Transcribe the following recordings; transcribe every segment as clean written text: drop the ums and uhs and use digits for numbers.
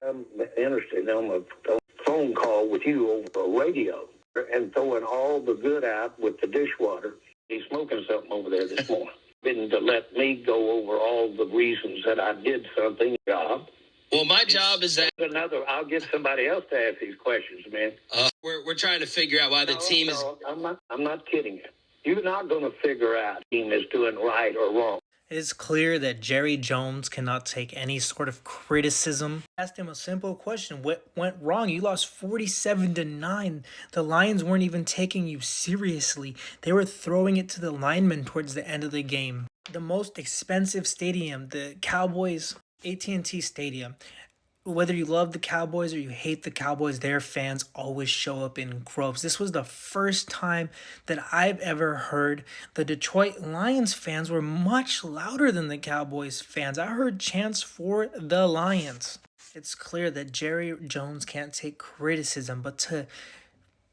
I'm interested in a phone call with you over a radio and throwing all the good out with the dishwater. He's smoking something over there this morning. Been to let me go over all the reasons that I did something. Job. Well, my job is that I'll get somebody else to ask these questions, man. We're trying to figure out why the team is. I'm not kidding you. You're not going to figure out the team is doing right or wrong. It's clear that Jerry Jones cannot take any sort of criticism. I asked him a simple question. What went wrong? You lost 47-9. The Lions weren't even taking you seriously. They were throwing it to the linemen towards the end of the game. The most expensive stadium, the Cowboys AT&T Stadium. Whether you love the Cowboys or you hate the Cowboys, their fans always show up in groves. This was the first time that I've ever heard the Detroit Lions fans were much louder than the Cowboys fans. I heard chants for the Lions. It's clear that Jerry Jones can't take criticism, but to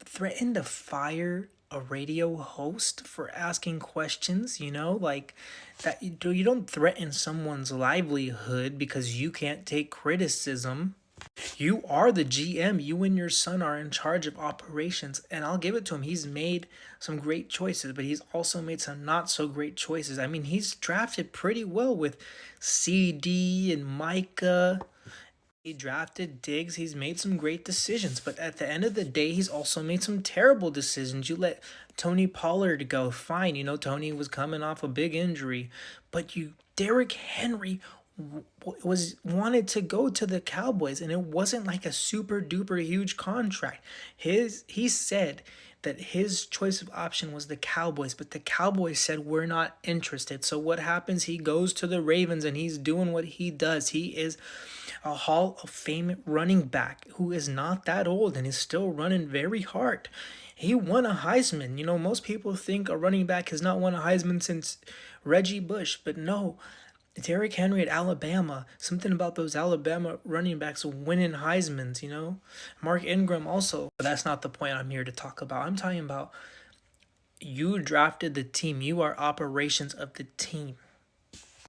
threaten to fire a radio host for asking questions, like that, you don't threaten someone's livelihood because you can't take criticism. You are the GM. You and your son are in charge of operations, and I'll give it to him. He's made some great choices, but he's also made some not so great choices. I mean, he's drafted pretty well with CD and Micah. He drafted Diggs. He's made some great decisions, but at the end of the day, he's also made some terrible decisions. You let Tony Pollard go. Fine, Tony was coming off a big injury, but Derrick Henry wanted to go to the Cowboys, and it wasn't like a super duper huge contract. He said that his choice of option was the Cowboys, but the Cowboys said we're not interested. So what happens? He goes to the Ravens and he's doing what he does. He is a Hall of Fame running back who is not that old and is still running very hard. He won a Heisman. Most people think a running back has not won a Heisman since Reggie Bush, but no. Derrick Henry at Alabama, something about those Alabama running backs winning Heismans, Mark Ingram also. But that's not the point I'm here to talk about. I'm talking about you drafted the team. You are operations of the team.